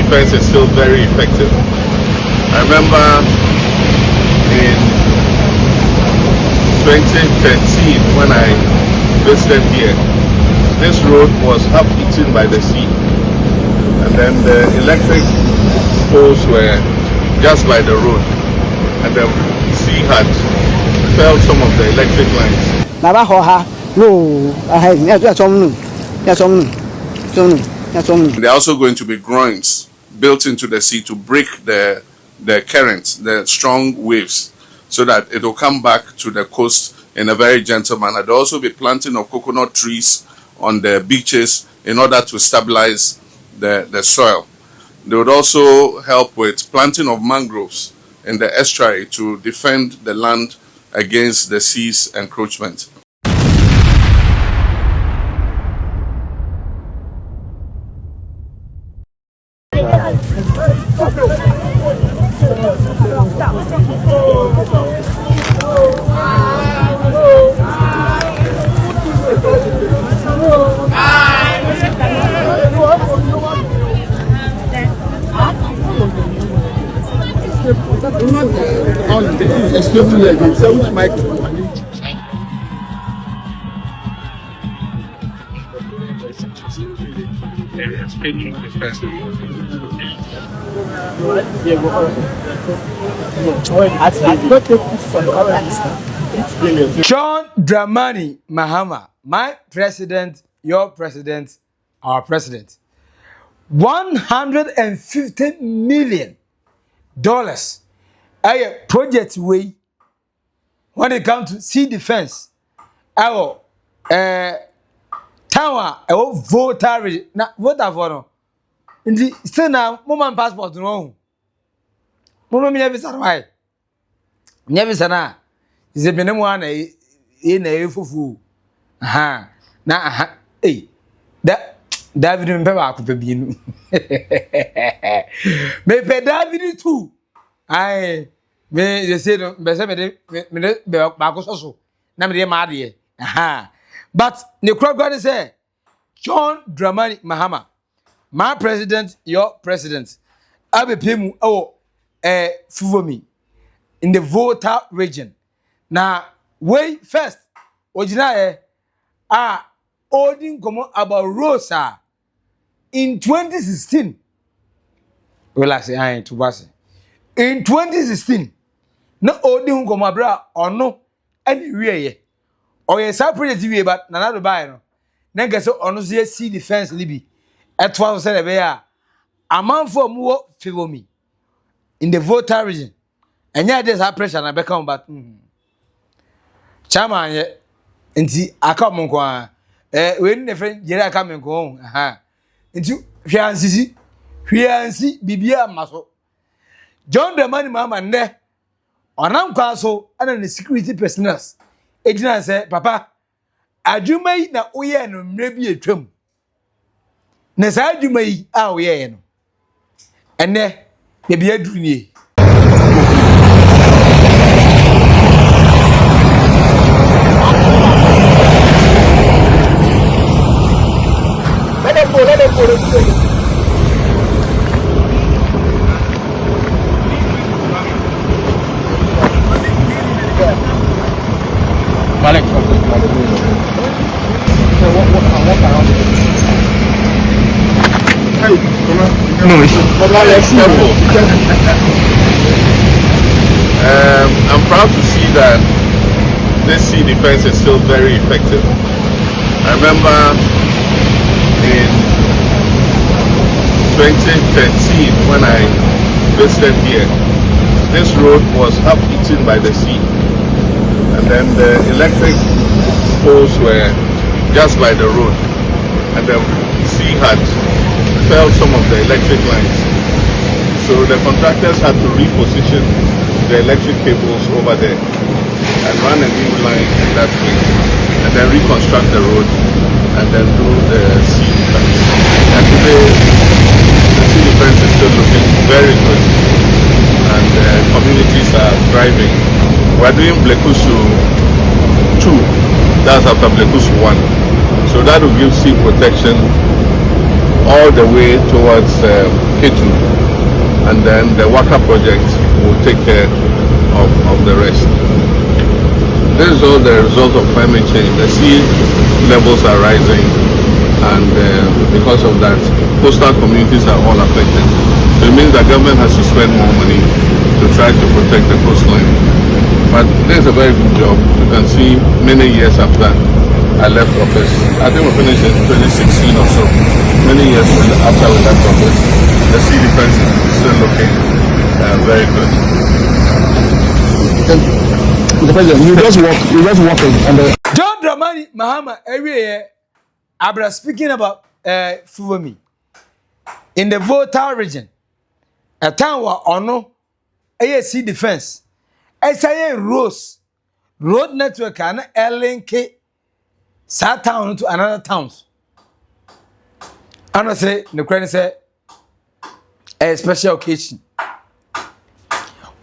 defense is still very effective. I remember in 2013 when I visited here, this road was half eaten by the sea, and then the electric poles were just by the road, and the sea had felled some of the electric lines. There are also going to be groins built into the sea to break the currents, the strong waves, so that it will come back to the coast in a very gentle manner. There will also be planting of coconut trees on the beaches in order to stabilize the soil. They would also help with planting of mangroves in the estuary to defend the land against the sea's encroachment. John Dramani Mahama, my president, your president, our president. $150 million a project way when it comes to sea defense. Our tower, our Volta Region. Now, Volta for no. In the still now, moment passport no. Moment me never say why. Never say na. Is a bene mo na e na efufu. Aha. Na aha. Eh. David mpe ba ko pe bienu. Me pe David too. Ai me they say no be say me ba ko so na me dey ma de. Aha. But ne kura say John Dramani Mahama, my president, your president. Abepemu Fuveme in the Volta Region. Now, wait first. Ojina Odin come about Rosa in 2016. Well, I say I ain't too bad. In 2016, no Odin come abra or no anywhere. Or yes, I pretty TV, but none of buy no. Nega so ono sea defense libi. At 12 said a man for more Fuveme in the Volta Region. And yeah, there's a pressure na become but Chama ye nti aka mo kwa we ni friend jere aka me ko aha nti hwiansi bibia maso John Dramani Mahama nne onam kwa so ana ne security personnel ejina say papa adwuma yi na oye no mre bi etwam na sa adwuma yi a oye no enne bibia duru ni let it go. I'm proud to see that this sea defense is still very effective. I remember in 2013 when I visited here, this road was half eaten by the sea, and then the electric poles were just by the road, and the sea had felled some of the electric lines, so the contractors had to reposition the electric cables over there and run a new line in that way, and then reconstruct the road and then do the sea defense. And today the sea defense is still looking very good, and communities are thriving. We're doing Blekusu 2, that's after Blekusu 1, so that will give sea protection all the way towards Ketu, and then the WACA project will take care of the rest. This is all the result of climate change. The sea levels are rising, and because of that, coastal communities are all affected. So it means that government has to spend more money to try to protect the coastline. But there's a very good job. You can see many years after I left office, I think we finished in 2016 or so. Many years after we left office, the sea defense is still looking very good. Mr. President, you just walk on the John Dramani Mahama every Abra speaking about Fuveme in the Volta Region. A town where ono ASC defense. SIA road network and LNK sat town to another towns. And I say the credit say a special occasion.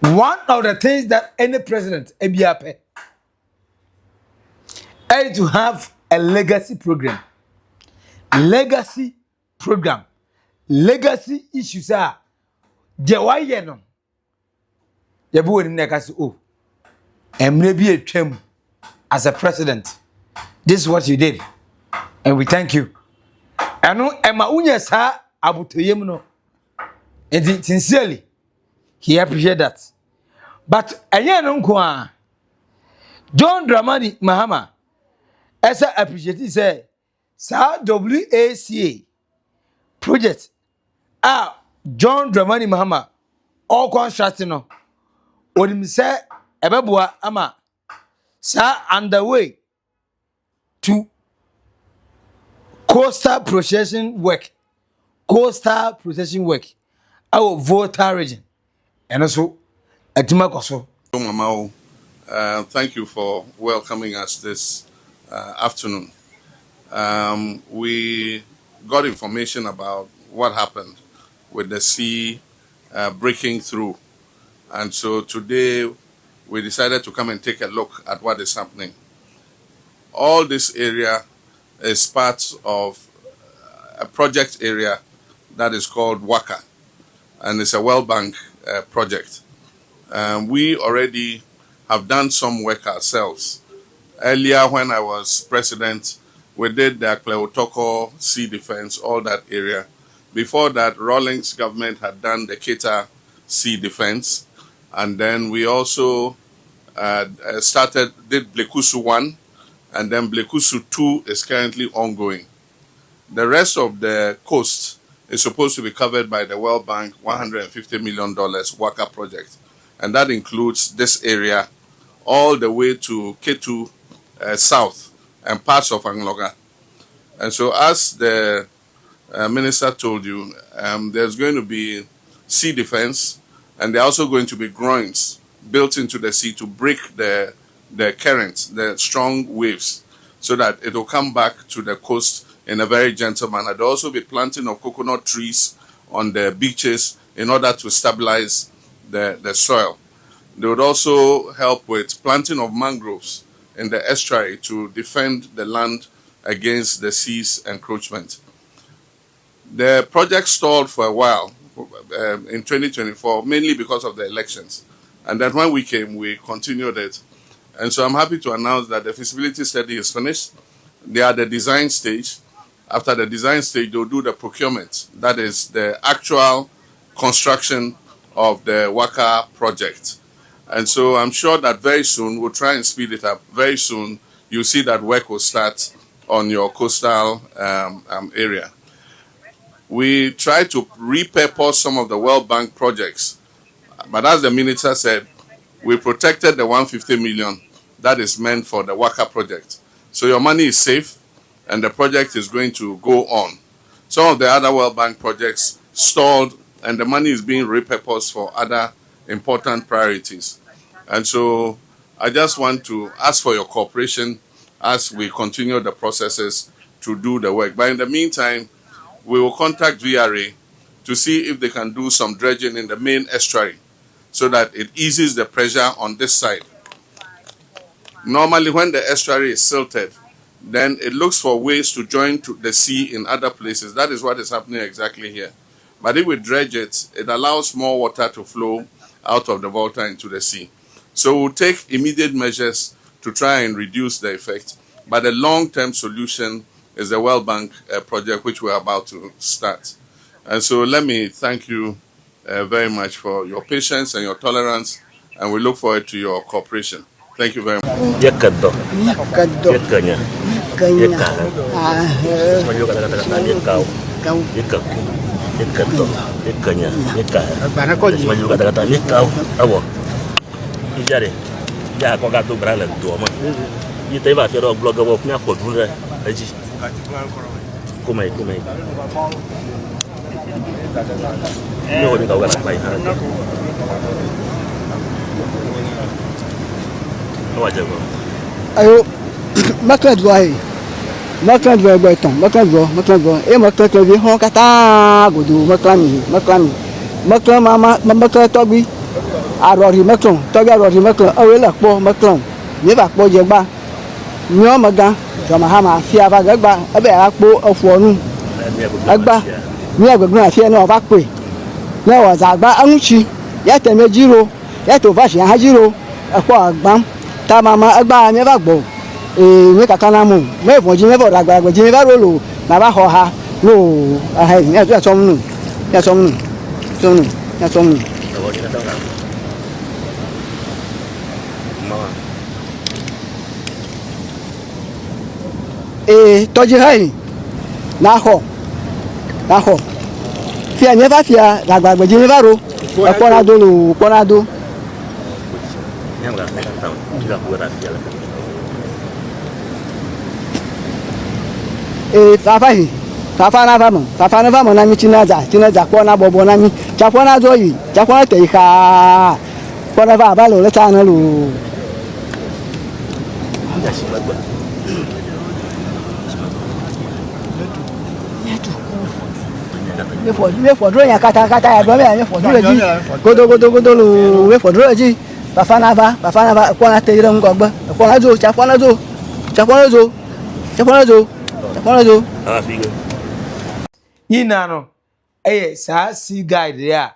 One of the things that any president ebiape is to have a legacy program. Legacy issues are the why no. Yabu in nekasi oh. And maybe a trim as a president. This is what you did. And we thank you. I know Emma Unya sa abutuyemno. And sincerely, he appreciate that. But again, John Dramani Mahama, as I appreciate it, say, Sir WACA project. John Dramani Mahama, all constructing no. What him say, Ebabua ama, sir, underway to coastal processing work. Our Volta Region. And also, Atimakoso. Mama, thank you for welcoming us this afternoon. We got information about what happened with the sea breaking through. And so today we decided to come and take a look at what is happening. All this area is part of a project area that is called WACA, and it's a World Bank project. We already have done some work ourselves. Earlier, when I was president, we did the Kleotoko Sea Defense, all that area. Before that, Rawlings government had done the Keta Sea Defense. And then we also did Blekusu 1, and then Blekusu 2 is currently ongoing. The rest of the coast is supposed to be covered by the World Bank $150 million WACA project. And that includes this area all the way to Ketu South and parts of Angloga. And so as the minister told you, there's going to be sea defense, and there are also going to be groins built into the sea to break the currents, the strong waves, so that it will come back to the coast in a very gentle manner. There will also be planting of coconut trees on the beaches in order to stabilize the soil. They would also help with planting of mangroves in the estuary to defend the land against the sea's encroachment. The project stalled for a while in 2024, mainly because of the elections. And then when we came, we continued it. And so I'm happy to announce that the feasibility study is finished. They are at the design stage. After the design stage, they'll do the procurement. That is the actual construction of the WACA project. And so I'm sure that very soon, we'll try and speed it up. Very soon, you'll see that work will start on your coastal area. We try to repurpose some of the World Bank projects. But as the minister said, we protected the 150 million that is meant for the WACA project. So your money is safe, and the project is going to go on. Some of the other World Bank projects stalled, and the money is being repurposed for other important priorities. And so I just want to ask for your cooperation as we continue the processes to do the work. But in the meantime, we will contact VRA to see if they can do some dredging in the main estuary so that it eases the pressure on this side. Normally, when the estuary is silted, then it looks for ways to join to the sea in other places. That is what is happening exactly here. But if we dredge it, it allows more water to flow out of the Volta into the sea. So we'll take immediate measures to try and reduce the effect. But the long-term solution is the Well Bank project, which we're about to start. And so let me thank you very much for your patience and your tolerance, and we look forward to your cooperation. Thank you very much. Yakado. Yakanya. Yakanya. Semua kata-kata yakau. Yakau. Yakado. Yakanya. Yakau. Semua kata-kata yakau. Awo. Ijare. Ya kau kata berala dua mah. Ini tadi bah kalau blog awak punya foto dulu aja. Kumai. Ini orang kau kan baik. Ayo, maklan dua beton, maklan dua. Maklan vi hon kata gudu maklan mama tobi. Arori maklan, awe la po maklan. Ni ba po je ba. Nyo maga, John Mahama fia ba gba, abe akpo ofonu. Agba. Ni agbegbe afia na ba pe. Na wa za gba anchi, ya teme jiro, ya to va shi ha jiro, apo agbam. Ta mama agba mi ba gbo mi kakana mu me foji me bo dagba ji mi ba rolo na ba ho ha no ah ni ya somnu toji hai na ho fia mi ba fia dagba ji mi ba ro pona do Fafa na vamos na mi chinaza pona bobo na mi chapona zoyi chapona teika pona va lo leta na lu me for dro ya kata ya do me for dro ji godo lu me for dro ji Fafa na va pona teira ngogba pona zo chapona zo Ina no sa sea guide ya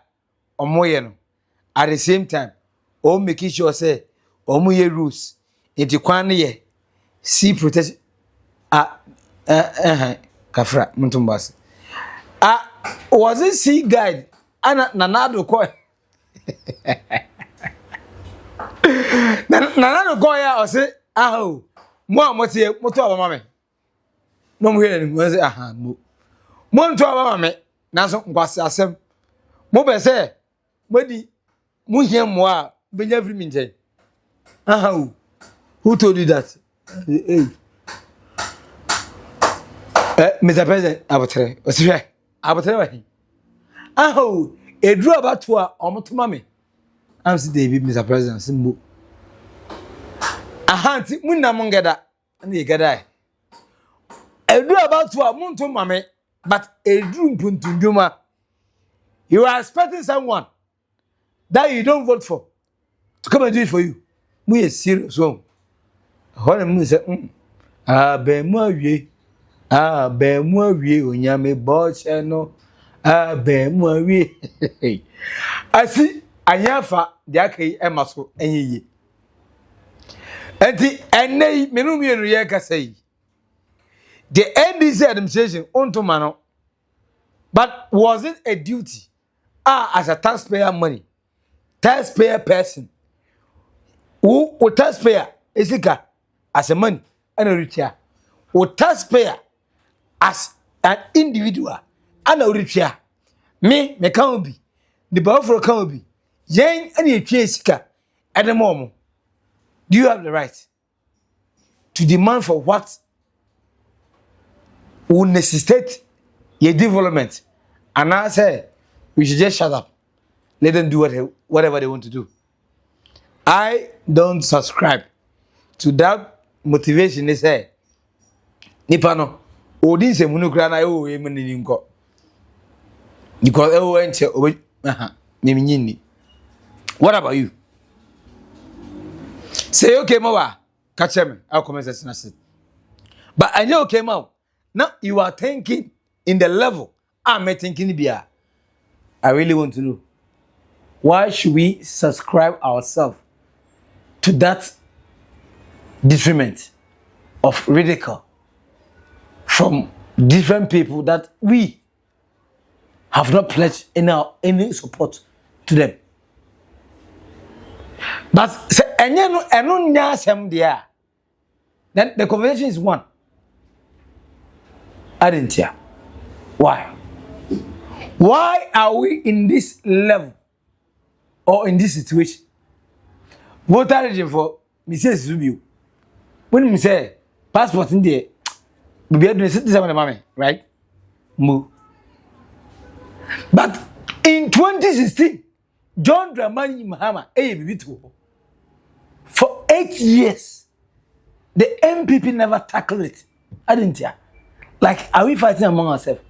omoye no at the same time o make sure say omoye rules enti kwan ne ye sea protection kafra muntumbas was it sea guide ana nanado ko nanado go ya o say aho mo amotie moto abama me no mo here ni say aha mo nto abama me nanso nkwase asem mo be say modi mo hia mo a benya free minje aha who told you that Mr. President abotre osire abotre wa hi aha edru abato a omotoma me am si David Mr. President simbo aha nti munna mo ngeda na yegeda edru abato a muntu mame but edru mpuntunduma you are expecting someone that you don't vote for to come and do it for you we are serious so when me say be mu awie onyame bo che no be mu awie asi anyafa de akai emaso enyiye enti enei menu mienu ye kasai the NDC administration ontoma no but was it a duty as a taxpayer money taxpayer person who taxpayer isika as a money and a retire who taxpayer as an individual and a retire me can be the power can be yen and a sika at the moment. Do you have the right to demand for what will necessitate your development? And I say we should just shut up. Let them do whatever they want to do. I don't subscribe to that motivation. They say, Nipano, Odin se munukra na yo e menini nko. Because enche what about you? Say okay, Mawa. Catch me. I'll comment as But I know came out. Now you are thinking in the level I'm thinking here. I really want to know. Why should we subscribe ourselves to that detriment of ridicule from different people that we have not pledged any support to them? But say there, then the conversation is one. I didn't hear. Why? Why are we in this level or in this situation? Volta Region for Mrs. Zubio. When you say passport in there, we be doing citizen of mommy, right? Move. But in 2016, John Dramani Mahama, for 8 years, the MPP never tackled it. I didn't hear. Like, are we fighting among ourselves?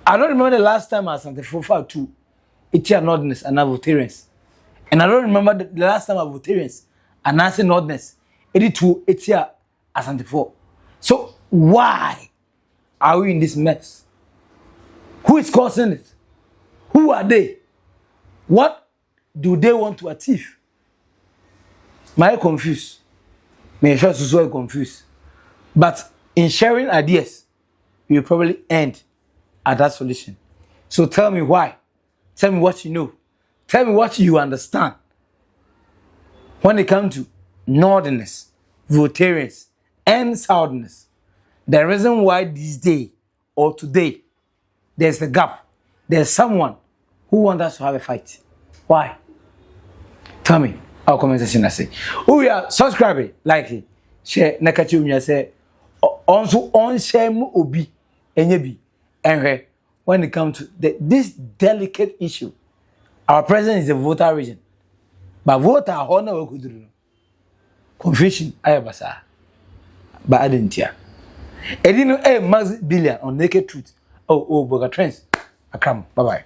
I don't remember the last time I was on the 452, it's an ordinance and Votarians. And I don't remember the last time I Votarians announcing ordinance, 82, it's here as on the 4. So, why are we in this mess? Who is causing it? Who are they? What do they want to achieve? Am I confused? May sure to so confused. But in sharing ideas, you probably end at that solution. So tell me why. Tell me what you know. Tell me what you understand. When it comes to northerners, Votarians, and southerners, the reason why this day or today there's a gap, there's someone who wants us to have a fight. Why? Tell me. Our comment section I say. We are subscribing, like it, share, nakachi unya say, also on share mu obi, enyebi, and when it comes to this delicate issue, our president is a Volta Region, but Volta honor okuduru. Confusion, ayabasa, but I didn't hear. I didn't know a max billion on naked truth. Oh, Boga Trends. I come. Bye bye.